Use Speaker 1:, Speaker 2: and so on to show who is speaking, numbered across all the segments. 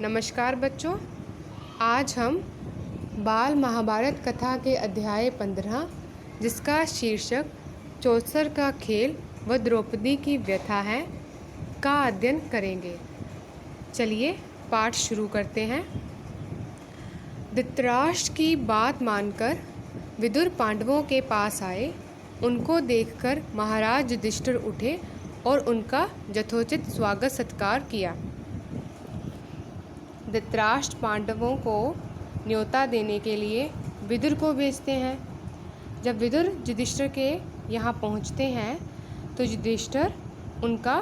Speaker 1: नमस्कार बच्चों, आज हम बाल महाभारत कथा के अध्याय 15 जिसका शीर्षक चौसर का खेल व द्रौपदी की व्यथा है का अध्ययन करेंगे। चलिए पाठ शुरू करते हैं। धृतराष्ट्र की बात मानकर विदुर पांडवों के पास आए। उनको देखकर महाराज युधिष्ठिर उठे और उनका यथोचित स्वागत सत्कार किया। धृतराष्ट्र पांडवों को न्योता देने के लिए विदुर को भेजते हैं। जब विदुर युधिष्ठिर के यहाँ पहुँचते हैं तो युधिष्ठिर उनका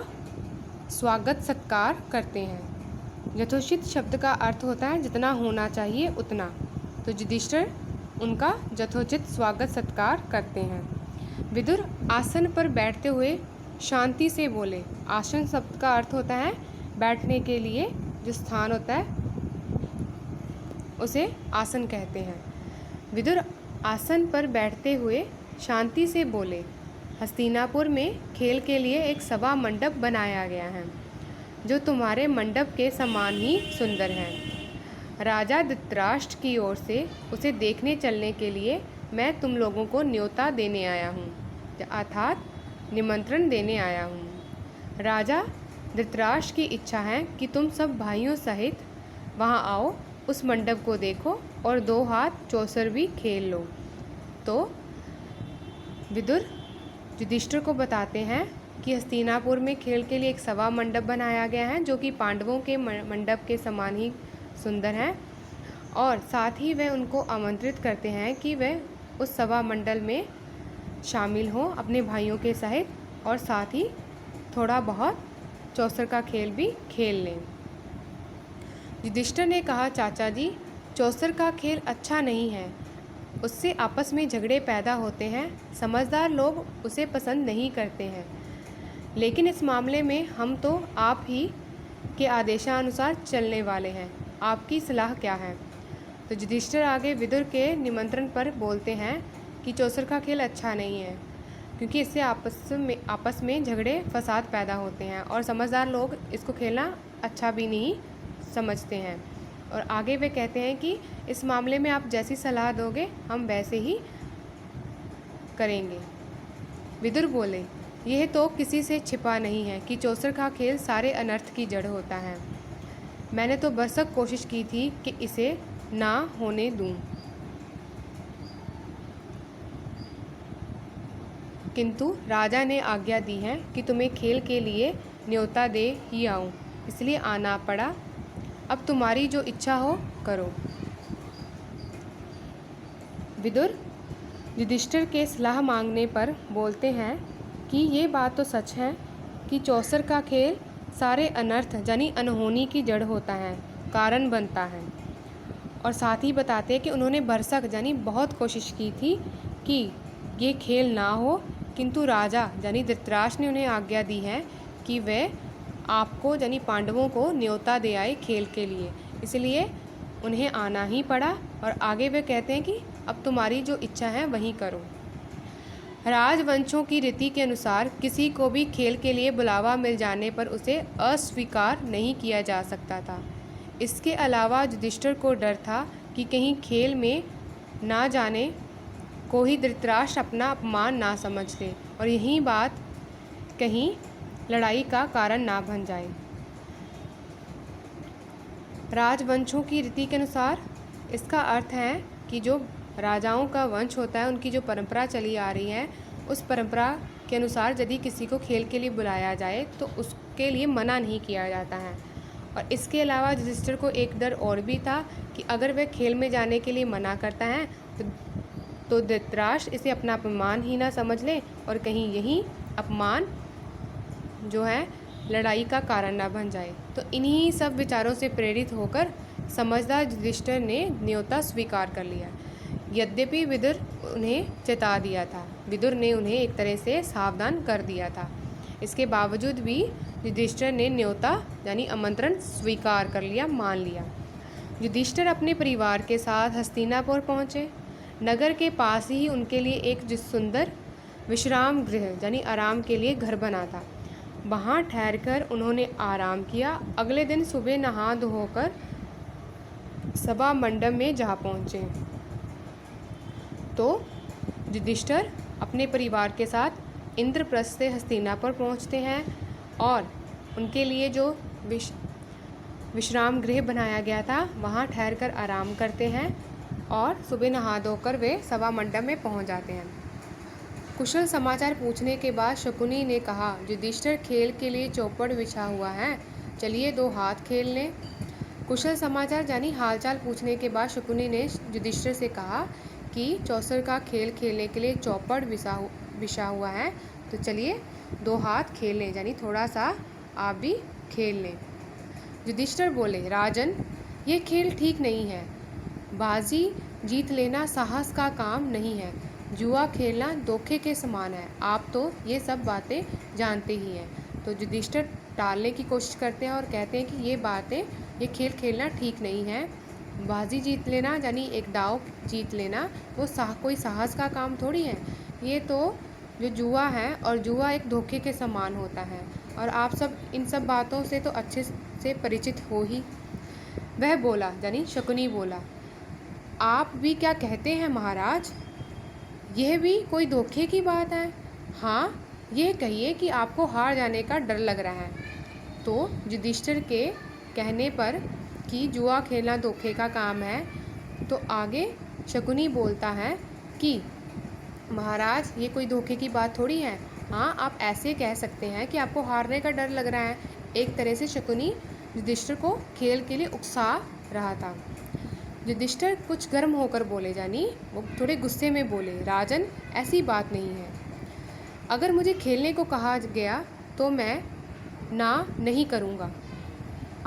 Speaker 1: स्वागत सत्कार करते हैं। यथोचित शब्द का अर्थ होता है जितना होना चाहिए उतना, तो युधिष्ठिर उनका यथोचित स्वागत सत्कार करते हैं। विदुर आसन पर बैठते हुए शांति से बोले। आसन शब्द का अर्थ होता है बैठने के लिए जो स्थान होता है उसे आसन कहते हैं। विदुर आसन पर बैठते हुए शांति से बोले, हस्तिनापुर में खेल के लिए एक सभा मंडप बनाया गया है जो तुम्हारे मंडप के समान ही सुंदर है। राजा धृतराष्ट्र की ओर से उसे देखने चलने के लिए मैं तुम लोगों को न्योता देने आया हूँ, अर्थात निमंत्रण देने आया हूँ। राजा धृतराष्ट्र की इच्छा है कि तुम सब भाइयों सहित वहाँ आओ, उस मंडप को देखो और 2 हाथ चौसर भी खेल लो। तो विदुर युधिष्ठिर को बताते हैं कि हस्तिनापुर में खेल के लिए एक सभा मंडप बनाया गया है जो कि पांडवों के मंडप के समान ही सुंदर है, और साथ ही वह उनको आमंत्रित करते हैं कि वह उस सभा मंडल में शामिल हों अपने भाइयों के सहित, और साथ ही थोड़ा बहुत चौसर का खेल भी खेल लें। युधिष्ठिर ने कहा, चाचा जी, चौसर का खेल अच्छा नहीं है, उससे आपस में झगड़े पैदा होते हैं। समझदार लोग उसे पसंद नहीं करते हैं, लेकिन इस मामले में हम तो आप ही के आदेशानुसार चलने वाले हैं। आपकी सलाह क्या है? तो युधिष्ठिर आगे विदुर के निमंत्रण पर बोलते हैं कि चौसर का खेल अच्छा नहीं है क्योंकि इससे आपस में झगड़े फसाद पैदा होते हैं, और समझदार लोग इसको खेलना अच्छा भी नहीं समझते हैं। और आगे वे कहते हैं कि इस मामले में आप जैसी सलाह दोगे हम वैसे ही करेंगे। विदुर बोले, यह तो किसी से छिपा नहीं है कि चौसर का खेल सारे अनर्थ की जड़ होता है। मैंने तो भरसक कोशिश की थी कि इसे ना होने दूं, किंतु राजा ने आज्ञा दी है कि तुम्हें खेल के लिए न्योता दे ही आऊं, इसलिए आना पड़ा। अब तुम्हारी जो इच्छा हो करो। विदुर युधिष्ठिर के सलाह मांगने पर बोलते हैं कि ये बात तो सच है कि चौसर का खेल सारे अनर्थ यानी अनहोनी की जड़ होता है, कारण बनता है, और साथ ही बताते हैं कि उन्होंने भरसक यानी बहुत कोशिश की थी कि ये खेल ना हो, किंतु राजा यानी धृतराष्ट्र ने उन्हें आज्ञा दी है कि वे आपको यानी पांडवों को न्योता दे आए खेल के लिए, इसलिए उन्हें आना ही पड़ा। और आगे वे कहते हैं कि अब तुम्हारी जो इच्छा है वही करो। राजवंशों की रीति के अनुसार किसी को भी खेल के लिए बुलावा मिल जाने पर उसे अस्वीकार नहीं किया जा सकता था। इसके अलावा युधिष्ठिर को डर था कि कहीं खेल में ना जाने को ही धृतराष्ट्र अपना अपमान ना समझ ले और यही बात कहीं लड़ाई का कारण ना बन जाए। राजवंशों की रीति के अनुसार इसका अर्थ है कि जो राजाओं का वंश होता है, उनकी जो परंपरा चली आ रही है, उस परंपरा के अनुसार यदि किसी को खेल के लिए बुलाया जाए तो उसके लिए मना नहीं किया जाता है। और इसके अलावा युधिष्ठिर को एक डर और भी था कि अगर वह खेल में जाने के लिए मना करता है तो धृतराष्ट्र इसे अपना अपमान ही ना समझ ले और कहीं यही अपमान जो है लड़ाई का कारण ना बन जाए। तो इन्हीं सब विचारों से प्रेरित होकर समझदार युधिष्ठिर ने न्योता स्वीकार कर लिया। यद्यपि विदुर उन्हें चेता दिया था, विदुर ने उन्हें एक तरह से सावधान कर दिया था, इसके बावजूद भी युधिष्ठिर ने न्योता यानी आमंत्रण स्वीकार कर लिया, मान लिया। युधिष्ठिर अपने परिवार के साथ हस्तिनापुर पहुँचे। नगर के पास ही उनके लिए एक सुंदर विश्राम गृह यानी आराम के लिए घर बना था। वहाँ ठहरकर उन्होंने आराम किया। अगले दिन सुबह नहा धोकर सभा मंडप में जा पहुँचे तो युधिष्ठिर अपने परिवार के साथ इंद्रप्रस्थ से हस्तिनापुर पहुँचते हैं और उनके लिए जो विश्राम गृह बनाया गया था वहाँ ठहरकर आराम करते हैं और सुबह नहा धोकर वे सभा मंडप में पहुँच जाते हैं। कुशल समाचार पूछने के बाद शकुनी ने कहा, युधिष्ठिर खेल के लिए चौपड़ बिछा हुआ है, चलिए 2 हाथ खेल लें। कुशल समाचार यानी हालचाल पूछने के बाद शकुनी ने युधिष्ठिर से कहा कि चौसर का खेल खेलने के लिए चौपड़ बिछा हुआ है, तो चलिए 2 हाथ खेल लें, यानी थोड़ा सा आप भी खेल लें। युधिष्ठिर बोले, राजन, ये खेल ठीक नहीं है। बाजी जीत लेना साहस का काम नहीं है, जुआ खेलना धोखे के समान है। आप तो ये सब बातें जानते ही हैं। तो युधिष्ठिर टालने की कोशिश करते हैं और कहते हैं कि ये खेल खेलना ठीक नहीं है। बाजी जीत लेना यानी एक दाव जीत लेना वो कोई साहस का काम थोड़ी है। ये तो जो जुआ है और जुआ एक धोखे के समान होता है और आप सब इन सब बातों से तो अच्छे से परिचित हो ही। वह बोला यानी शकुनी बोला, आप भी क्या कहते हैं महाराज, यह भी कोई धोखे की बात है। हाँ, यह कहिए कि आपको हार जाने का डर लग रहा है। तो युधिष्ठिर के कहने पर कि जुआ खेलना धोखे का काम है तो आगे शकुनी बोलता है कि महाराज, ये कोई धोखे की बात थोड़ी है। हाँ, आप ऐसे कह सकते हैं कि आपको हारने का डर लग रहा है। एक तरह से शकुनी युधिष्ठिर को खेल के लिए उकसा रहा था। युधिष्ठिर कुछ गर्म होकर बोले, यानी वो थोड़े गुस्से में बोले, राजन, ऐसी बात नहीं है। अगर मुझे खेलने को कहा गया तो मैं ना नहीं करूँगा।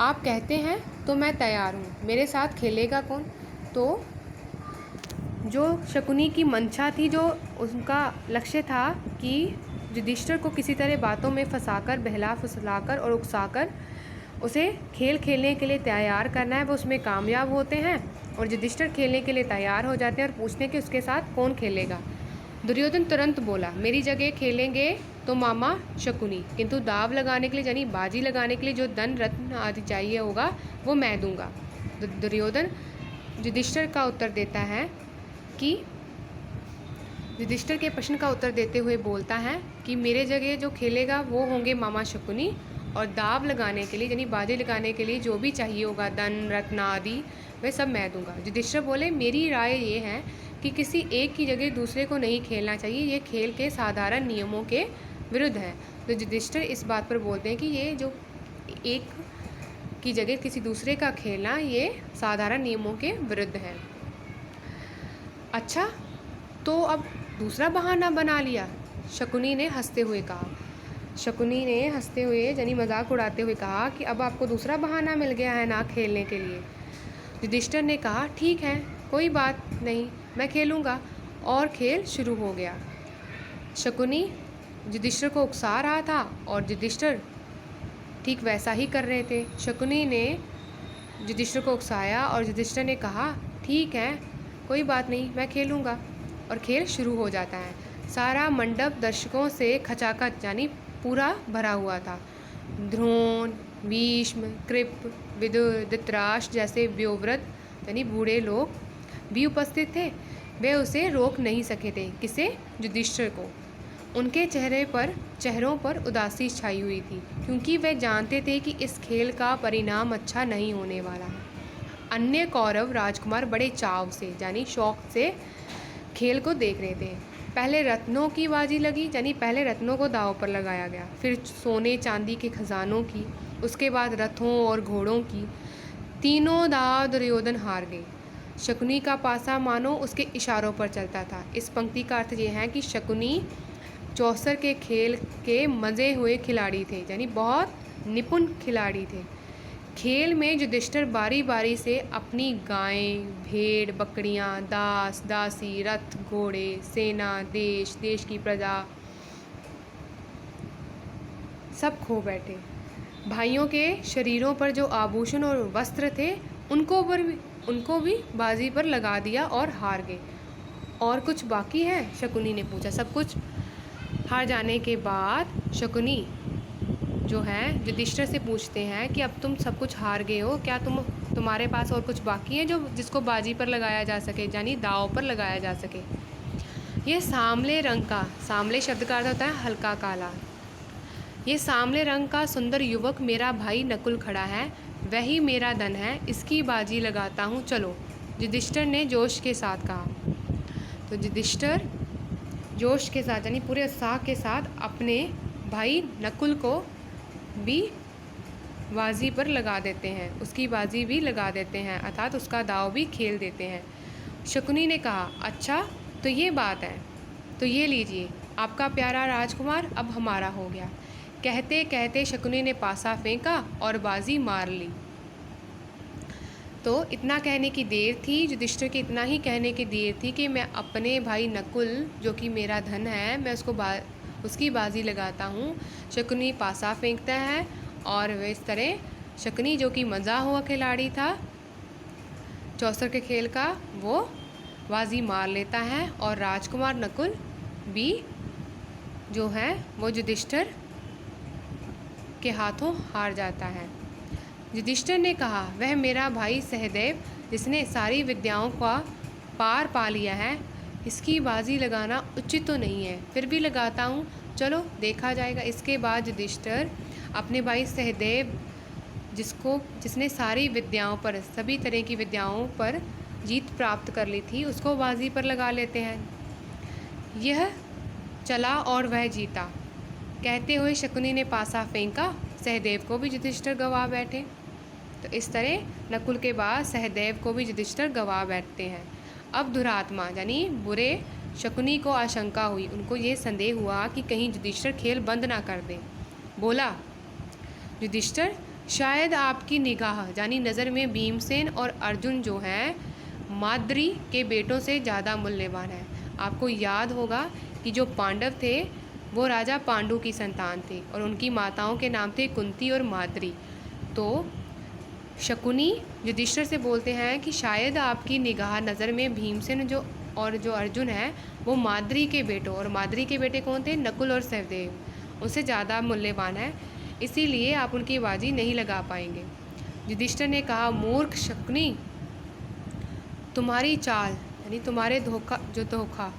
Speaker 1: आप कहते हैं तो मैं तैयार हूँ, मेरे साथ खेलेगा कौन? तो जो शकुनी की मंशा थी, जो उनका लक्ष्य था कि युधिष्ठिर को किसी तरह बातों में फंसाकर, बहला फुसलाकर और उकसाकर उसे खेल खेलने के लिए तैयार करना है, वो उसमें कामयाब होते हैं और युधिष्ठिर खेलने के लिए तैयार हो जाते हैं और पूछते हैं कि उसके साथ कौन खेलेगा। दुर्योधन तुरंत बोला, मेरी जगह खेलेंगे तो मामा शकुनी, किंतु दाव लगाने के लिए यानी बाजी लगाने के लिए जो धन रत्न आदि चाहिए होगा वो मैं दूंगा। दुर्योधन युधिष्ठिर का उत्तर देता है कि युधिष्ठिर के प्रश्न का उत्तर देते हुए बोलता है कि मेरे जगह जो खेलेगा वो होंगे मामा शकुनी और दाव लगाने के लिए यानी बाजी लगाने के लिए जो भी चाहिए होगा धन रत्न आदि वह सब मैं दूंगा। युधिष्ठिर बोले, मेरी राय ये है कि किसी एक की जगह दूसरे को नहीं खेलना चाहिए, ये खेल के साधारण नियमों के विरुद्ध है। तो युधिष्ठिर इस बात पर बोलते हैं कि ये जो एक की जगह किसी दूसरे का खेलना ये साधारण नियमों के विरुद्ध है। अच्छा, तो अब दूसरा बहाना बना लिया, शकुनी ने हंसते हुए कहा। शकुनी ने हंसते हुए यानी मजाक उड़ाते हुए कहा कि अब आपको दूसरा बहाना मिल गया है ना खेलने के लिए। युधिष्ठिर ने कहा, ठीक है, कोई बात नहीं, मैं खेलूँगा। और खेल शुरू हो गया। शकुनी युधिष्ठिर को उकसा रहा था और युधिष्ठिर ठीक वैसा ही कर रहे थे। शकुनी ने युधिष्ठिर को उकसाया और युधिष्ठिर ने कहा, ठीक है, कोई बात नहीं, मैं खेलूँगा। और खेल शुरू हो जाता है। सारा मंडप दर्शकों से खचाखच यानी पूरा भरा हुआ था। द्रोण, भीष्म, कृप, विदुर, धृतराष्ट्र जैसे व्योव्रत यानी बूढ़े लोग भी उपस्थित थे। वे उसे रोक नहीं सके थे, किसे? युधिष्ठिर को। उनके चेहरों पर उदासी छाई हुई थी, क्योंकि वे जानते थे कि इस खेल का परिणाम अच्छा नहीं होने वाला है। अन्य कौरव राजकुमार बड़े चाव से यानी शौक से खेल को देख रहे थे। पहले रत्नों की बाजी लगी, यानी पहले रत्नों को दांव पर लगाया गया, फिर सोने चांदी के खजानों की, उसके बाद रथों और घोड़ों की। तीनों दांव दुर्योधन हार गए। शकुनी का पासा मानो उसके इशारों पर चलता था। इस पंक्ति का अर्थ ये है कि शकुनी चौसर के खेल के मजे हुए खिलाड़ी थे, यानी बहुत निपुण खिलाड़ी थे। खेल में युधिष्ठिर बारी बारी से अपनी गायें, भेड़, बकरियां, दास, दासी, रथ, घोड़े, सेना, देश, देश की प्रजा सब खो बैठे। भाइयों के शरीरों पर जो आभूषण और वस्त्र थे उनको भी बाजी पर लगा दिया और हार गए। और कुछ बाकी है? शकुनी ने पूछा। सब कुछ हार जाने के बाद शकुनी जो हैं युधिष्ठिर से पूछते हैं कि अब तुम सब कुछ हार गए हो, क्या तुम्हारे पास और कुछ बाकी है जो जिसको बाजी पर लगाया जा सके, यानी दांव पर लगाया जा सके। ये सांवले रंग का, सांवले शब्द का अर्थ होता है हल्का काला। ये सांवले रंग का सुंदर युवक मेरा भाई नकुल खड़ा है, वही मेरा धन है, इसकी बाजी लगाता हूँ, चलो, युधिष्ठिर ने जोश के साथ कहा। तो युधिष्ठिर जोश के साथ यानी पूरे उत्साह के साथ अपने भाई नकुल को भी बाजी पर लगा देते हैं, उसकी बाजी भी लगा देते हैं, अर्थात उसका दाव भी खेल देते हैं। शकुनी ने कहा, अच्छा तो ये बात है, तो ये लीजिए, आपका प्यारा राजकुमार अब हमारा हो गया। कहते कहते शकुनी ने पासा फेंका और बाजी मार ली। तो इतना कहने की देर थी, युधिष्ठिर के इतना ही कहने की देर थी कि मैं अपने भाई नकुल जो कि मेरा धन है, मैं उसकी बाजी लगाता हूँ। शकुनी पासा फेंकता है और वे इस तरह शकुनी जो कि मज़ा हुआ खिलाड़ी था चौसर के खेल का, वो बाजी मार लेता है और राजकुमार नकुल भी जो है वो युधिष्ठिर के हाथों हार जाता है। युधिष्ठिर ने कहा, वह मेरा भाई सहदेव जिसने सारी विद्याओं का पार पा लिया है, इसकी बाजी लगाना उचित तो नहीं है, फिर भी लगाता हूँ, चलो देखा जाएगा। इसके बाद युधिष्ठिर अपने भाई सहदेव जिसने सारी विद्याओं पर, सभी तरह की विद्याओं पर जीत प्राप्त कर ली थी, उसको बाजी पर लगा लेते हैं। यह चला और वह जीता, कहते हुए शकुनी ने पासा फेंका, सहदेव को भी युधिष्ठिर गवा बैठे। तो इस तरह नकुल के बाद सहदेव को भी युधिष्ठिर गवा बैठते हैं। अब दुरात्मा यानी बुरे शकुनी को आशंका हुई, उनको ये संदेह हुआ कि कहीं युधिष्ठिर खेल बंद ना कर दे। बोला, युधिष्ठिर शायद आपकी निगाह यानी नज़र में भीमसेन और अर्जुन जो हैं माद्री के बेटों से ज़्यादा मूल्यवान है। आपको याद होगा कि जो पांडव थे वो राजा पांडु की संतान थे और उनकी माताओं के नाम थे कुंती और माद्री। तो शकुनी युधिष्ठिर से बोलते हैं कि शायद आपकी निगाह नज़र में भीमसेन जो अर्जुन है वो माद्री के बेटों, और माद्री के बेटे कौन थे, नकुल और सहदेव, उनसे ज़्यादा मूल्यवान है, इसीलिए आप उनकी बाजी नहीं लगा पाएंगे। युधिष्ठिर ने कहा, मूर्ख शकुनी, तुम्हारी चाल यानी तुम्हारे धोखा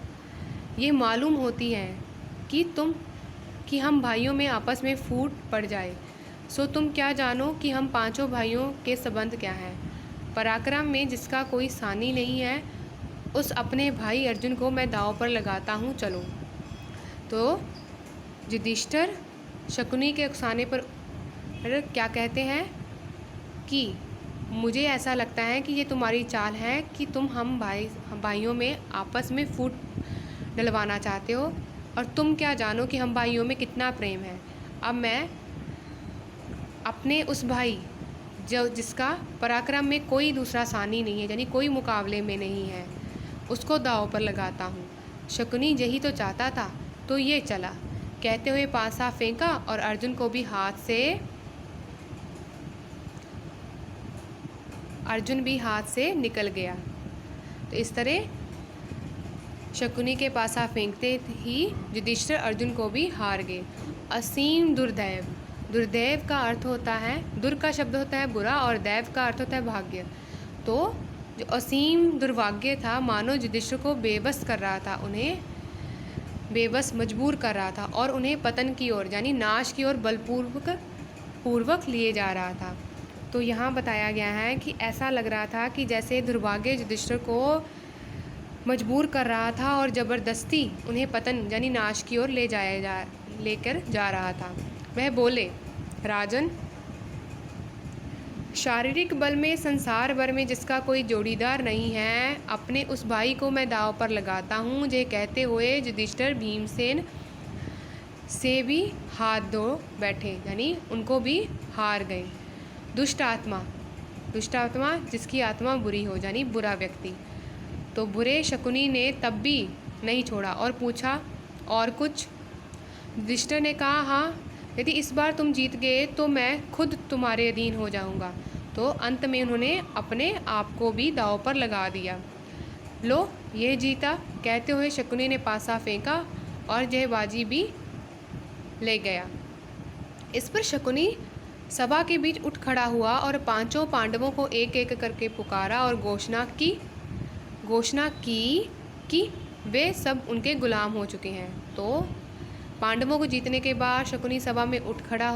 Speaker 1: ये मालूम होती है कि हम भाइयों में आपस में फूट पड़ जाए, सो तुम क्या जानो कि हम पांचों भाइयों के संबंध क्या हैं। पराक्रम में जिसका कोई सानी नहीं है, उस अपने भाई अर्जुन को मैं दांव पर लगाता हूँ, चलो। तो युधिष्ठिर शकुनी के उकसाने पर क्या कहते हैं कि मुझे ऐसा लगता है कि ये तुम्हारी चाल है कि तुम हम भाइयों में आपस में फूट डलवाना चाहते हो, और तुम क्या जानो कि हम भाइयों में कितना प्रेम है। अब मैं अपने उस भाई जिसका पराक्रम में कोई दूसरा सानी नहीं है यानी कोई मुकाबले में नहीं है, उसको दांव पर लगाता हूँ। शकुनी यही तो चाहता था, तो ये चला, कहते हुए पासा फेंका और अर्जुन को भी हाथ से निकल गया। तो इस तरह शकुनी के पासा फेंकते ही युधिष्ठिर अर्जुन को भी हार गए। असीम दुर्दैव, दुर्दैव का अर्थ होता है, दुर का शब्द होता है बुरा और दैव का अर्थ होता है भाग्य। तो जो असीम दुर्भाग्य था, मानो युधिष्ठिर को बेबस कर रहा था, उन्हें बेबस मजबूर कर रहा था और उन्हें पतन की ओर यानी नाश की ओर बलपूर्वक लिए जा रहा था। तो यहाँ बताया गया है कि ऐसा लग रहा था कि जैसे दुर्भाग्य युधिष्ठिर को मजबूर कर रहा था और ज़बरदस्ती उन्हें पतन यानी नाश की ओर लेकर जा रहा था। वह बोले, राजन, शारीरिक बल में संसार भर में जिसका कोई जोड़ीदार नहीं है, अपने उस भाई को मैं दांव पर लगाता हूँ। ये कहते हुए युधिष्ठिर भीमसेन से भी हाथ धो बैठे यानी उनको भी हार गए। दुष्ट आत्मा जिसकी आत्मा बुरी हो यानी बुरा व्यक्ति। तो बुरे शकुनी ने तब भी नहीं छोड़ा और पूछा, और कुछ? युधिष्ठिर ने कहा, हाँ, यदि इस बार तुम जीत गए तो मैं खुद तुम्हारे अधीन हो जाऊंगा। तो अंत में उन्होंने अपने आप को भी दांव पर लगा दिया। लो, ये जीता, कहते हुए शकुनी ने पासा फेंका और यह बाजी भी ले गया। इस पर शकुनी सभा के बीच उठ खड़ा हुआ और पांचों पांडवों को एक एक करके पुकारा और घोषणा की कि वे सब उनके गुलाम हो चुके हैं। तो पांडवों को जीतने के बाद शकुनी सभा में उठ खड़ा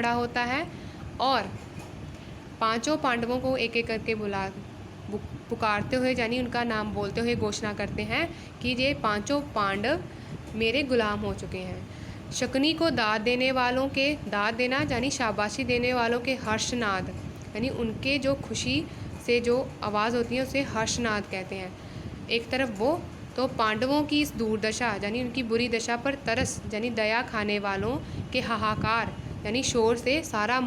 Speaker 1: होता है और पांचों पांडवों को एक एक करके पुकारते हुए यानी उनका नाम बोलते हुए घोषणा करते हैं कि ये पांचों पांडव मेरे गुलाम हो चुके हैं। शकुनी को दाद देना यानी शाबाशी देने वालों के हर्षनाद यानी उनके जो खुशी से जो आवाज़ होती है उसे हर्षनाद कहते हैं। एक तरफ वो तो पांडवों की इस दुर्दशा यानी उनकी बुरी दशा पर तरस यानी दया खाने वालों के हाहाकार यानी शोर से सारा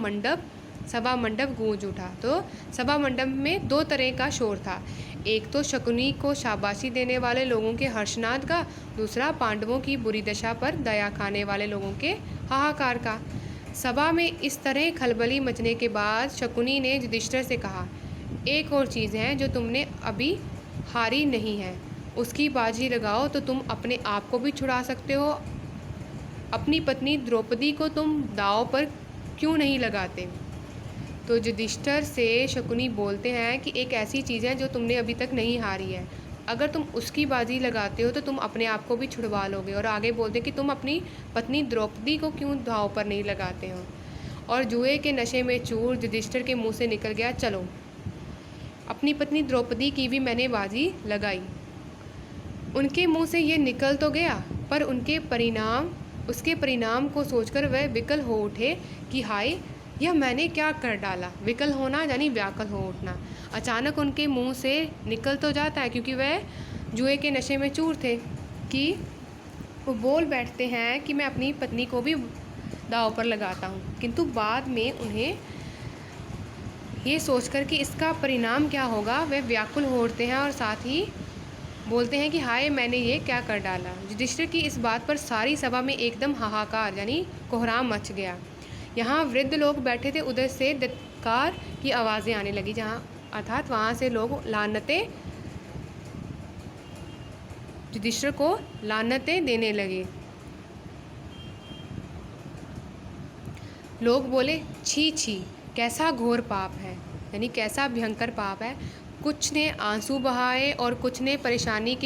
Speaker 1: सभा मंडप गूंज उठा। तो सभा मंडप में दो तरह का शोर था, एक तो शकुनी को शाबाशी देने वाले लोगों के हर्षनाद का, दूसरा पांडवों की बुरी दशा पर दया खाने वाले लोगों के हाहाकार का। सभा में इस तरह खलबली मचने के बाद शकुनी ने युधिष्ठिर से कहा, एक और चीज़ है जो तुमने अभी हारी नहीं है, उसकी बाजी लगाओ तो तुम अपने आप को भी छुड़ा सकते हो। अपनी पत्नी द्रौपदी को तुम दांव पर क्यों नहीं लगाते? तो युधिष्ठिर से शकुनी बोलते हैं कि एक ऐसी चीज़ है जो तुमने अभी तक नहीं हारी है, अगर तुम उसकी बाजी लगाते हो तो तुम अपने आप को भी छुड़वा लोगे। और आगे बोलते कि तुम अपनी पत्नी द्रौपदी को क्यों दांव पर नहीं लगाते हो। और जुए के नशे में चूर युधिष्ठिर के मुंह से निकल गया, चलो अपनी पत्नी द्रौपदी की भी मैंने बाजी लगाई। उनके मुंह से ये निकल तो गया, पर उसके परिणाम को सोचकर वह विकल हो उठे कि हाय, यह मैंने क्या कर डाला। विकल होना यानी व्याकुल हो उठना। अचानक उनके मुंह से निकल तो जाता है क्योंकि वह जुए के नशे में चूर थे कि वो बोल बैठते हैं कि मैं अपनी पत्नी को भी दांव पर लगाता हूँ, किंतु बाद में उन्हें ये सोचकर कि इसका परिणाम क्या होगा वह व्याकुल हो उठते हैं और साथ ही बोलते हैं कि हाय, मैंने ये क्या कर डाला। युधिष्ठिर की इस बात पर सारी सभा में एकदम हाहाकार यानी कोहराम मच गया। यहाँ वृद्ध लोग बैठे थे, उधर से धिक्कार की आवाज़ें आने लगी, अर्थात वहाँ से लोग युधिष्ठिर को लानतें देने लगे। लोग बोले, छी छी, कैसा घोर पाप है, यानी कैसा भयंकर पाप है। कुछ ने आंसू बहाए और कुछ लोग परेशानी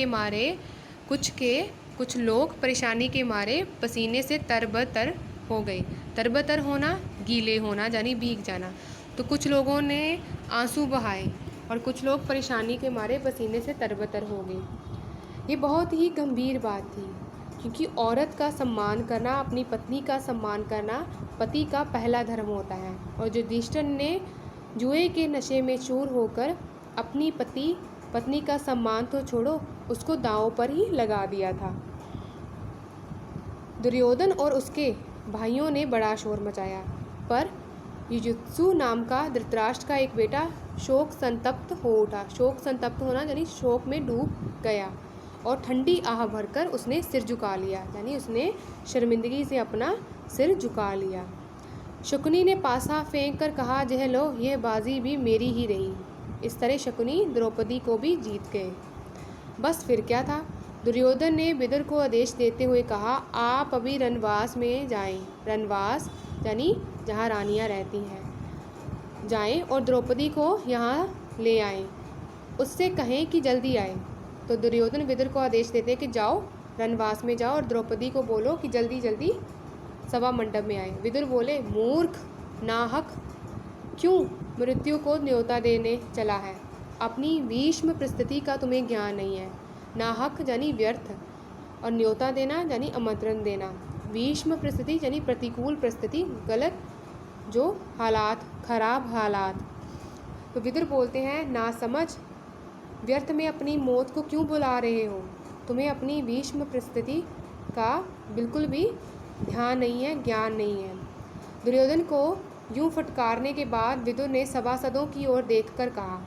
Speaker 1: के मारे पसीने से तरबतर हो गए। तरबतर होना गीले होना यानी भीग जाना। तो कुछ लोगों ने आंसू बहाए और कुछ लोग परेशानी के मारे पसीने से तरबतर हो गए। ये बहुत ही गंभीर बात थी, क्योंकि औरत का सम्मान करना, अपनी पत्नी का सम्मान करना पति का पहला धर्म होता है। और युधिष्ठिर ने जुए के नशे में चूर होकर अपनी पत्नी का सम्मान तो छोड़ो, उसको दांव पर ही लगा दिया था। दुर्योधन और उसके भाइयों ने बड़ा शोर मचाया, पर युयुत्सु नाम का धृतराष्ट्र का एक बेटा शोक संतप्त हो उठा। शोक संतप्त होना यानी शोक में डूब गया और ठंडी आह भरकर उसने सिर झुका लिया, यानी उसने शर्मिंदगी से अपना सिर झुका लिया। शकुनी ने पासा फेंक कर कहा, जह लो, यह बाजी भी मेरी ही रही। इस तरह शकुनी द्रौपदी को भी जीत गए। बस फिर क्या था। दुर्योधन ने विदुर को आदेश देते हुए कहा, आप अभी रनवास में जाएं। रनवास यानी जहाँ रानियाँ रहती हैं, जाएं और द्रौपदी को यहाँ ले आएं। उससे कहें कि जल्दी आए। तो दुर्योधन विदुर को आदेश देते हैं कि जाओ, रनवास में जाओ और द्रौपदी को बोलो कि जल्दी जल्दी सभा मंडप में आए। विदुर बोले, मूर्ख, नाहक, क्यों मृत्यु को न्योता देने चला है? अपनी भीष्म परिस्थिति का तुम्हें ज्ञान नहीं है। नाहक यानी व्यर्थ और न्योता देना यानी आमंत्रण देना। भीष्म परिस्थिति यानी प्रतिकूल परिस्थिति, गलत जो हालात, खराब हालात। तो विदुर बोलते हैं, ना समझ, व्यर्थ में अपनी मौत को क्यों बुला रहे हो? तुम्हें अपनी भीष्म परिस्थिति का बिल्कुल भी ध्यान नहीं है, ज्ञान नहीं है। दुर्योधन को यूं फटकारने के बाद विदुर ने सभासदों की ओर देखकर कहा।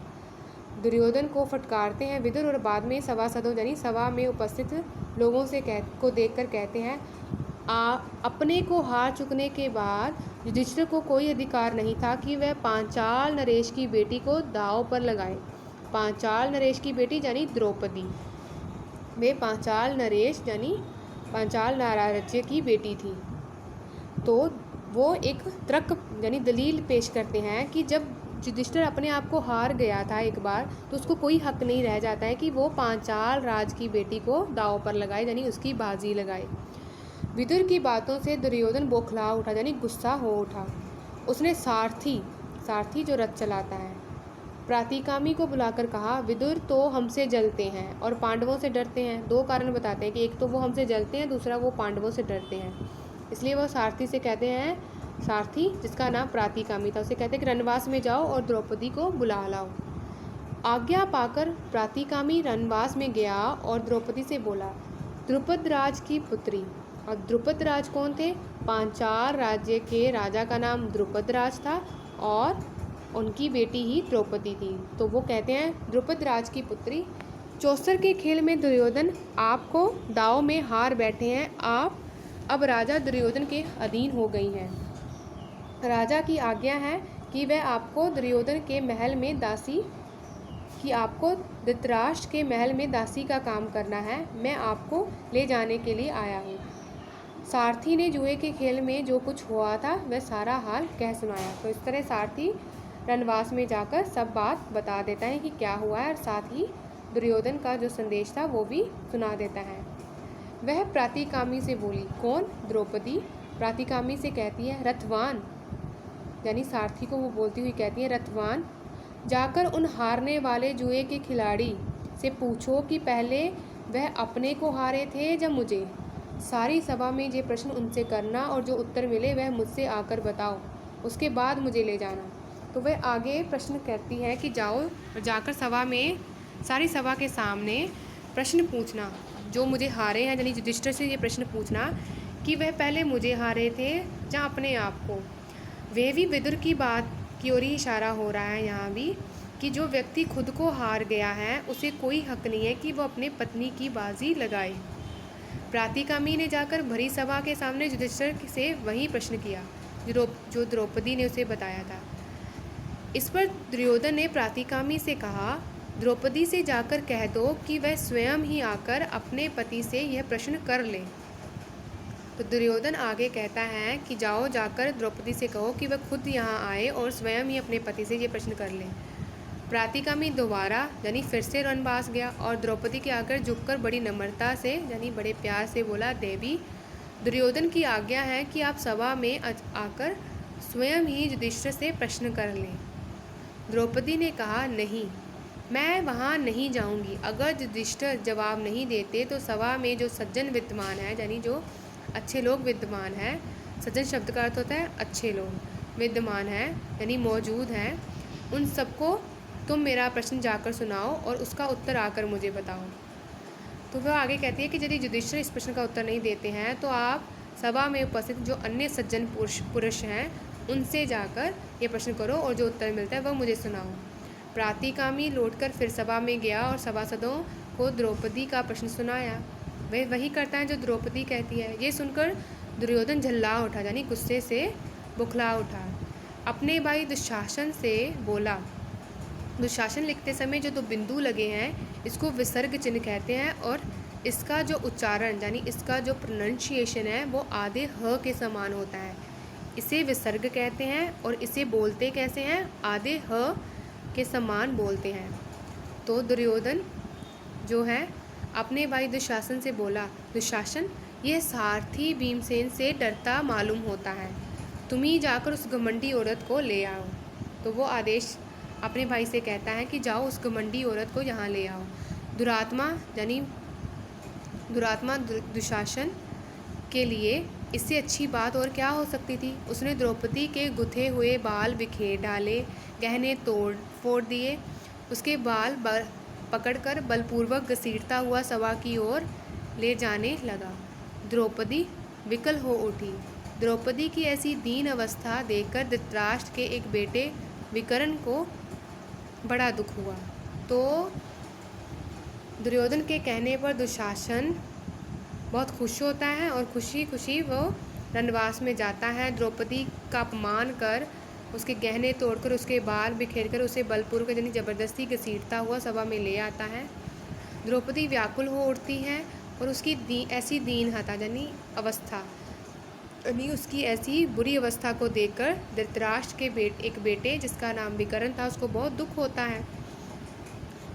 Speaker 1: दुर्योधन को फटकारते हैं विदुर और बाद में सभासदों यानी सभा में उपस्थित लोगों को देखकर कहते हैं, अपने को हार चुकने के बाद युधिष्ठिर को कोई अधिकार नहीं था कि वह पांचाल नरेश की बेटी को दांव पर लगाए। पांचाल नरेश की बेटी यानी द्रौपदी, वे पांचाल नरेश यानी पांचाल नाराज्य की बेटी थी। तो वो एक तर्क यानी दलील पेश करते हैं कि जब युधिष्ठिर अपने आप को हार गया था एक बार, तो उसको कोई हक नहीं रह जाता है कि वो पांचाल राज की बेटी को दांव पर लगाए, यानी उसकी बाजी लगाए। विदुर की बातों से दुर्योधन बौखला उठा, यानी गुस्सा हो उठा। उसने सारथी जो रथ चलाता है, प्रातिकामी को बुलाकर कहा, विदुर तो हमसे जलते हैं और पांडवों से डरते हैं। दो कारण बताते हैं कि एक तो वो हमसे जलते हैं, दूसरा वो पांडवों से डरते हैं। इसलिए वो सारथी से कहते हैं, सारथी जिसका नाम प्रातिकामी था, उसे कहते हैं कि रणवास में जाओ और द्रौपदी को बुला लाओ। आज्ञा पाकर प्रातिकामी रणवास में गया और द्रौपदी से बोला, द्रुपद राज की पुत्री। और द्रुपद राज कौन थे? पांचाल राज्य के राजा का नाम द्रुपद राज था और उनकी बेटी ही द्रौपदी थी। तो वो कहते हैं द्रुपद राज की पुत्री, चौसर के खेल में दुर्योधन आपको दाव में हार बैठे हैं। आप अब राजा दुर्योधन के अधीन हो गई हैं। राजा की आज्ञा है कि वह आपको दुर्योधन के महल में दासी कि आपको धृतराष्ट्र के महल में दासी का काम करना है। मैं आपको ले जाने के लिए आया हूँ। सारथी ने जुए के खेल में जो कुछ हुआ था वह सारा हाल कह सुनाया। तो इस तरह सारथी रणवास में जाकर सब बात बता देता है कि क्या हुआ है, और साथ ही दुर्योधन का जो संदेश था वो भी सुना देता है। वह प्रातिकामी से बोली, कौन? द्रौपदी प्रातिकामी से कहती है, रथवान, यानी सारथी को वो बोलती हुई कहती है, रथवान, जाकर उन हारने वाले जुए के खिलाड़ी से पूछो कि पहले वह अपने को हारे थे या मुझे। सारी सभा में ये प्रश्न उनसे करना और जो उत्तर मिले वह मुझसे आकर बताओ, उसके बाद मुझे ले जाना। तो वह आगे प्रश्न करती है कि जाओ जाकर सभा में, सारी सभा के सामने प्रश्न पूछना, जो मुझे हारे हैं, यानी युधिष्ठिर से ये प्रश्न पूछना कि वह पहले मुझे हारे थे या अपने आप को। वे भी विदुर की बात की ओर ही इशारा हो रहा है यहाँ भी, कि जो व्यक्ति खुद को हार गया है उसे कोई हक नहीं है कि वो अपने पत्नी की बाजी लगाए। प्रातिकामी ने जाकर भरी सभा के सामने युधिष्ठिर से वही प्रश्न किया जो द्रौपदी ने उसे बताया था। इस पर दुर्योधन ने प्रातिकामी से कहा, द्रौपदी से जाकर कह दो कि वह स्वयं ही आकर अपने पति से यह प्रश्न कर ले। तो दुर्योधन आगे कहता है कि जाओ जाकर द्रौपदी से कहो कि वह खुद यहाँ आए और स्वयं ही अपने पति से ये प्रश्न कर ले। प्रातिकामी दोबारा यानी फिर से रणवास गया और द्रौपदी के आकर झुककर बड़ी नम्रता से यानी बड़े प्यार से बोला, देवी, दुर्योधन की आज्ञा है कि आप सभा में आकर स्वयं ही युधिष्ठिर से प्रश्न कर लें। द्रौपदी ने कहा, नहीं, मैं वहाँ नहीं जाऊँगी। अगर युधिष्ठिर जवाब नहीं देते तो सभा में जो सज्जन विद्यमान है, यानी जो अच्छे लोग विद्यमान हैं, सज्जन शब्द का अर्थ होता है अच्छे लोग, विद्यमान हैं यानी मौजूद हैं, उन सबको तुम मेरा प्रश्न जाकर सुनाओ और उसका उत्तर आकर मुझे बताओ। तो वह आगे कहती है कि यदि युधिष्ठिर इस प्रश्न का उत्तर नहीं देते हैं तो आप सभा में उपस्थित जो अन्य सज्जन पुरुष हैं उनसे जाकर ये प्रश्न करो और जो उत्तर मिलता है वह मुझे सुनाओ। प्रातिकामी लौटकर फिर सभा में गया और सभासदों को द्रौपदी का प्रश्न सुनाया। वह वही करता है जो द्रौपदी कहती है। ये सुनकर दुर्योधन झल्ला उठा, यानी गुस्से से बुखला उठा। अपने भाई दुशासन से बोला, दुशासन लिखते समय जो दो बिंदु लगे हैं इसको विसर्ग चिन्ह कहते हैं और इसका जो उच्चारण यानी इसका जो प्रोनाउंसिएशन है वो आधे ह के समान होता है, इसे विसर्ग कहते हैं। और इसे बोलते कैसे हैं? आधे ह के समान बोलते हैं। तो दुर्योधन जो है अपने भाई दुशासन से बोला, दुशासन, यह सारथी भीमसेन से डरता मालूम होता है, तुम ही जाकर उस घमंडी औरत को ले आओ। तो वो आदेश अपने भाई से कहता है कि जाओ उस घमंडी औरत को यहाँ ले आओ। दुरात्मा दुशासन के लिए इससे अच्छी बात और क्या हो सकती थी। उसने द्रौपदी के गुथे हुए बाल बिखेर डाले, गहने तोड़ फोड़ दिए, उसके बाल पकड़कर बलपूर्वक घसीटता हुआ सभा की ओर ले जाने लगा। द्रौपदी विकल हो उठी। द्रौपदी की ऐसी दीन अवस्था देखकर धृतराष्ट्र के एक बेटे विकर्ण को बड़ा दुख हुआ। तो दुर्योधन के कहने पर दुशासन बहुत खुश होता है और खुशी खुशी वो रणवास में जाता है। द्रौपदी का अपमान कर, उसके गहने तोड़कर, उसके बाल बिखेरकर उसे बलपूर्वक यानी ज़बरदस्ती घसीटता हुआ सभा में ले आता है। द्रौपदी व्याकुल हो उठती है और उसकी ऐसी दीनहता यानी अवस्था यानी उसकी ऐसी बुरी अवस्था को देखकर धृतराष्ट्र के एक बेटे जिसका नाम विकर्ण था उसको बहुत दुख होता है।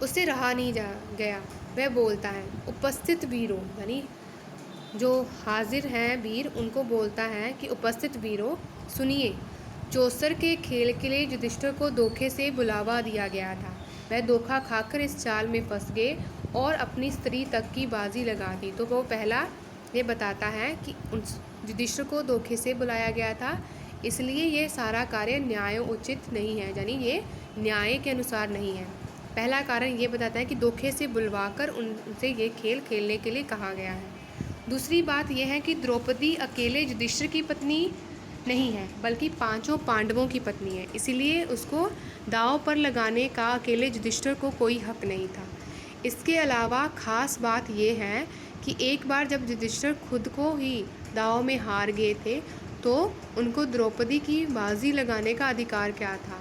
Speaker 1: उससे रहा नहीं जा गया। वह बोलता है, उपस्थित वीरों, यानी जो हाजिर हैं वीर, उनको बोलता है कि उपस्थित वीरों सुनिए, चौसर के खेल के लिए युधिष्ठिर को धोखे से बुलावा दिया गया था। वह धोखा खाकर इस चाल में फंस गए और अपनी स्त्री तक की बाजी लगा दी। तो वो पहला ये बताता है कि युधिष्ठिर को धोखे से बुलाया गया था, इसलिए ये सारा कार्य न्यायोचित नहीं है, यानी ये न्याय के अनुसार नहीं है। पहला कारण ये बताता है कि धोखे से बुलवाकर उनसे ये खेल खेलने के लिए कहा गया है। दूसरी बात यह है कि द्रौपदी अकेले युधिष्ठिर की पत्नी नहीं है, बल्कि पांचों पांडवों की पत्नी है, इसलिए उसको दांव पर लगाने का अकेले युधिष्ठिर को कोई हक नहीं था। इसके अलावा खास बात यह है कि एक बार जब युधिष्ठिर खुद को ही दांव में हार गए थे तो उनको द्रौपदी की बाजी लगाने का अधिकार क्या था।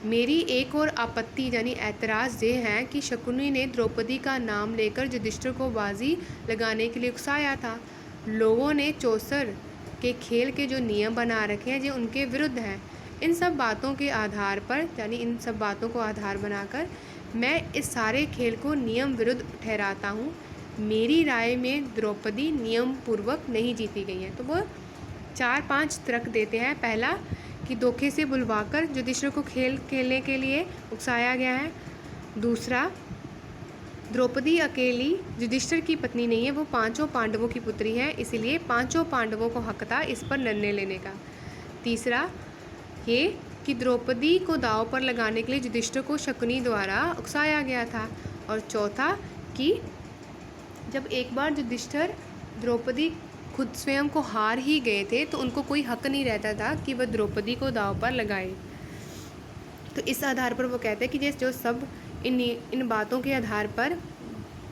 Speaker 1: मेरी एक और आपत्ति यानी ऐतराज़ ये है कि शकुनी ने द्रौपदी का नाम लेकर युधिष्ठिर को बाजी लगाने के लिए उकसाया था। लोगों ने चौसर के खेल के जो नियम बना रखे हैं ये उनके विरुद्ध हैं। इन सब बातों के आधार पर, यानी इन सब बातों को आधार बनाकर मैं इस सारे खेल को नियम विरुद्ध ठहराता हूँ। मेरी राय में द्रौपदी नियम पूर्वक नहीं जीती गई है। तो वो 4-5 तर्क देते हैं। पहला कि धोखे से बुलवाकर युधिष्ठिर को खेल खेलने के लिए उकसाया गया है। दूसरा, द्रौपदी अकेली युधिष्ठिर की पत्नी नहीं है, वो पांचों पांडवों की पुत्री है, इसलिए पांचों पांडवों को हक था इस पर निर्णय लेने का। तीसरा ये कि द्रौपदी को दांव पर लगाने के लिए युधिष्ठिर को शकुनी द्वारा उकसाया गया था। और चौथा कि जब एक बार युधिष्ठिर द्रौपदी खुद स्वयं को हार ही गए थे तो उनको कोई हक नहीं रहता था कि वह द्रौपदी को दांव पर लगाए। तो इस आधार पर वो कहते हैं कि जो सब इन बातों के आधार पर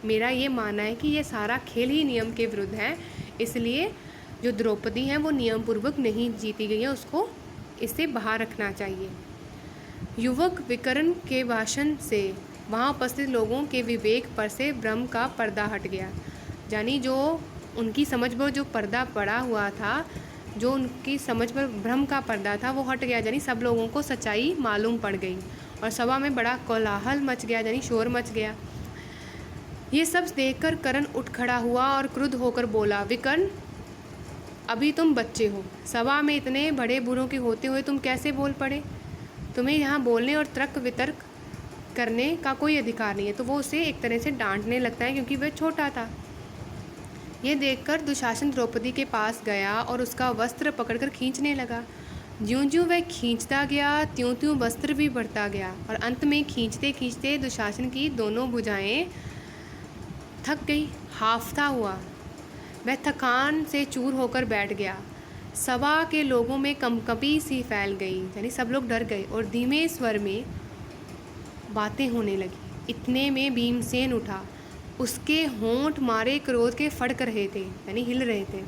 Speaker 1: मेरा ये मानना है कि ये सारा खेल ही नियम के विरुद्ध है, इसलिए जो द्रौपदी हैं वो नियम पूर्वक नहीं जीती गई है, उसको इससे बाहर रखना चाहिए। युवक विकर्ण के भाषण से वहाँ उपस्थित लोगों के विवेक पर से भ्रम का पर्दा हट गया, यानी जो उनकी समझ पर जो पर्दा पड़ा हुआ था, जो उनकी समझ पर भ्रम का पर्दा था वो हट गया, यानी सब लोगों को सच्चाई मालूम पड़ गई और सभा में बड़ा कोलाहल मच गया, यानी शोर मच गया। ये सब देखकर कर्ण उठ खड़ा हुआ और क्रुद्ध होकर बोला, विकर्ण, अभी तुम बच्चे हो, सभा में इतने बड़े बूढ़ों के होते हुए तुम कैसे बोल पड़े? तुम्हें यहाँ बोलने और तर्क वितर्क करने का कोई अधिकार नहीं है। तो वो उसे एक तरह से डांटने लगता है क्योंकि वह छोटा था। ये देखकर दुशासन द्रौपदी के पास गया और उसका वस्त्र पकड़कर खींचने लगा। ज्यों-ज्यों वह खींचता गया त्यों-त्यों वस्त्र भी बढ़ता गया और अंत में खींचते खींचते दुशासन की दोनों भुजाएं थक गई। हांफता हुआ वह थकान से चूर होकर बैठ गया। सभा के लोगों में कंपकपी सी फैल गई, यानी सब लोग डर गए और धीमे स्वर में बातें होने लगी। इतने में भीमसेन उठा। उसके होंठ मारे क्रोध के फड़क रहे थे, यानी हिल रहे थे।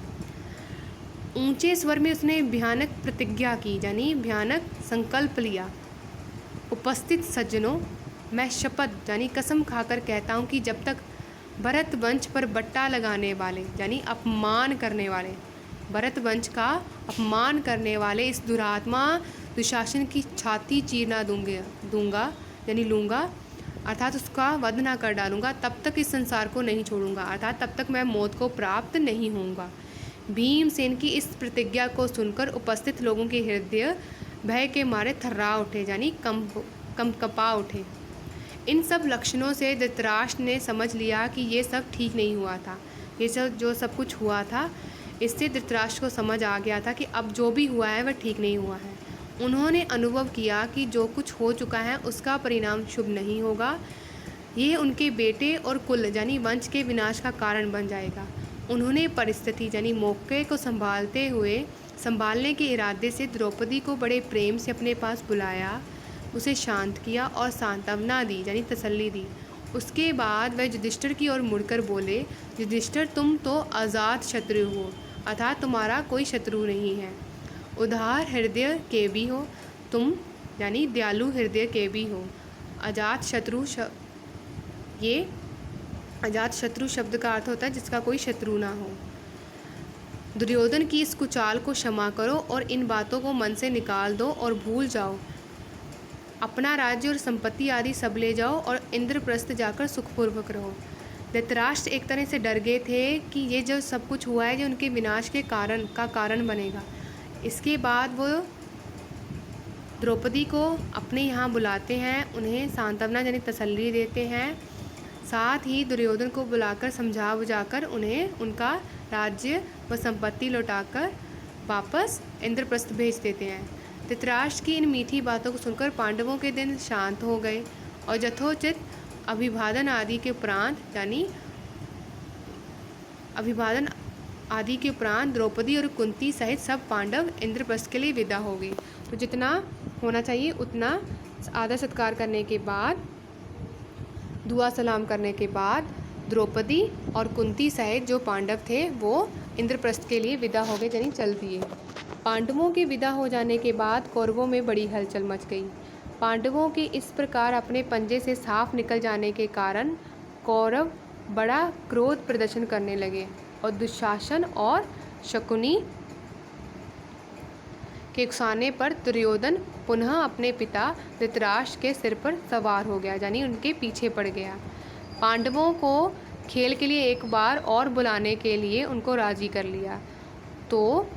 Speaker 1: ऊंचे स्वर में उसने भयानक प्रतिज्ञा की, यानी भयानक संकल्प लिया। उपस्थित सज्जनों, मैं शपथ यानी कसम खाकर कहता हूँ कि जब तक भरत वंश पर बट्टा लगाने वाले, यानी अपमान करने वाले, भरत वंश का अपमान करने वाले इस दुरात्मा दुशासन की छाती चीरना दूंगा यानी लूँगा, अर्थात उसका वध ना कर डालूंगा, तब तक इस संसार को नहीं छोड़ूंगा, अर्थात तब तक मैं मौत को प्राप्त नहीं होऊंगा। भीमसेन की इस प्रतिज्ञा को सुनकर उपस्थित लोगों के हृदय भय के मारे थर्रा उठे, यानी कंपकपा उठे। इन सब लक्षणों से धृतराष्ट्र ने समझ लिया कि ये सब ठीक नहीं हुआ था। ये सब जो सब कुछ हुआ था, इससे धृतराष्ट्र को समझ आ गया था कि अब जो भी हुआ है वह ठीक नहीं हुआ है। उन्होंने अनुभव किया कि जो कुछ हो चुका है उसका परिणाम शुभ नहीं होगा। ये उनके बेटे और कुल यानी वंश के विनाश का कारण बन जाएगा। उन्होंने परिस्थिति यानी मौके को संभालने के इरादे से द्रौपदी को बड़े प्रेम से अपने पास बुलाया, उसे शांत किया और सांत्वना दी, यानी तसल्ली दी। उसके बाद वह युधिष्ठिर की ओर मुड़कर बोले, युधिष्ठिर, तुम तो आज़ाद शत्रु हो, अर्थात तुम्हारा कोई शत्रु नहीं है। उदार हृदय के भी हो तुम, यानी दयालु हृदय के भी हो। अजात शत्रु शब्द का अर्थ होता है जिसका कोई शत्रु ना हो। दुर्योधन की इस कुचाल को क्षमा करो और इन बातों को मन से निकाल दो और भूल जाओ। अपना राज्य और संपत्ति आदि सब ले जाओ और इंद्रप्रस्थ जाकर सुखपूर्वक रहो। धृतराष्ट्र एक तरह से डर गए थे कि ये जो सब कुछ हुआ है जो उनके विनाश के कारण बनेगा। इसके बाद वो द्रौपदी को अपने यहाँ बुलाते हैं, उन्हें सांत्वना यानी तसल्ली देते हैं। साथ ही दुर्योधन को बुलाकर समझा बुझाकर उन्हें उनका राज्य व संपत्ति लौटाकर वापस इंद्रप्रस्थ भेज देते हैं। धृतराष्ट्र की इन मीठी बातों को सुनकर पांडवों के दिन शांत हो गए और यथोचित अभिवादन आदि के उपरांत द्रौपदी और कुंती सहित सब पांडव इंद्रप्रस्थ के लिए विदा हो गए। तो जितना होना चाहिए उतना आदर सत्कार करने के बाद, दुआ सलाम करने के बाद द्रौपदी और कुंती सहित जो पांडव थे वो इंद्रप्रस्थ के लिए विदा हो गए, यानी चल दिए। पांडवों के विदा हो जाने के बाद कौरवों में बड़ी हलचल मच गई। पांडवों के इस प्रकार अपने पंजे से साफ निकल जाने के कारण कौरव बड़ा क्रोध प्रदर्शन करने लगे और दुशासन और शकुनी के उकसाने पर दुर्योधन पुनः अपने पिता धृतराष्ट्र के सिर पर सवार हो गया, यानी उनके पीछे पड़ गया। पांडवों को खेल के लिए एक बार और बुलाने के लिए उनको राजी कर लिया। तो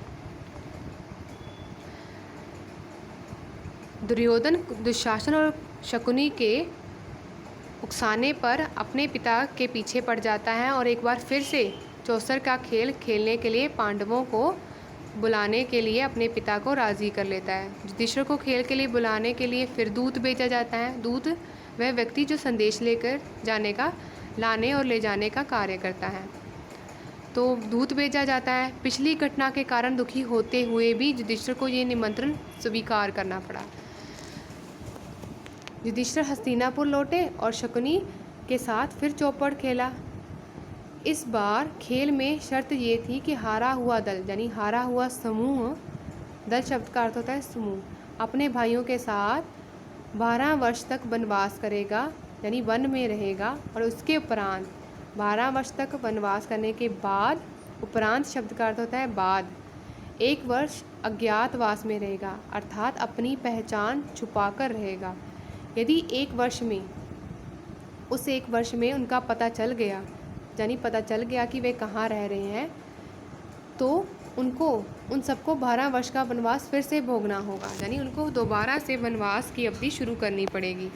Speaker 1: दुर्योधन दुशासन और शकुनी के उकसाने पर अपने पिता के पीछे पड़ जाता है और एक बार फिर से चौसर का खेल खेलने के लिए पांडवों को बुलाने के लिए अपने पिता को राज़ी कर लेता है। युधिष्ठिर को खेल के लिए बुलाने के लिए फिर दूत भेजा जाता है। दूत वह व्यक्ति जो संदेश लेकर लाने और ले जाने का कार्य करता है। तो दूत भेजा जाता है। पिछली घटना के कारण दुखी होते हुए भी युधिष्ठिर को ये निमंत्रण स्वीकार करना पड़ा। युधिष्ठिर हस्तिनापुर लौटे और शकुनी के साथ फिर चौपड़ खेला। इस बार खेल में शर्त ये थी कि हारा हुआ दल, यानी हारा हुआ समूह, दल शब्द का अर्थ होता है समूह, अपने भाइयों के साथ 12 वर्ष तक वनवास करेगा, यानी वन में रहेगा। और उसके उपरांत 12 वर्ष तक वनवास करने के बाद, उपरांत शब्द का अर्थ होता है बाद, 1 वर्ष अज्ञातवास में रहेगा, अर्थात अपनी पहचान छुपाकर रहेगा। यदि उस एक वर्ष में उनका पता चल गया, यानी पता चल गया कि वे कहाँ रह रहे हैं, तो उन सबको 12 वर्ष का वनवास फिर से भोगना होगा, यानी उनको दोबारा से वनवास की अवधि शुरू करनी पड़ेगी।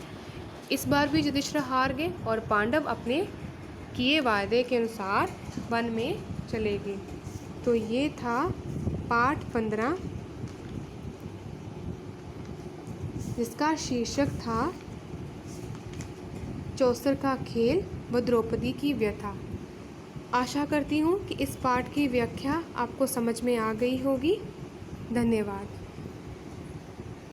Speaker 1: इस बार भी युधिष्ठिर हार गए और पांडव अपने किए वादे के अनुसार वन में चले गए। तो ये था पाठ 15, जिसका शीर्षक था चौसर का खेल व द्रौपदी की व्यथा। आशा करती हूँ कि इस पाठ की व्याख्या आपको समझ में आ गई होगी। धन्यवाद।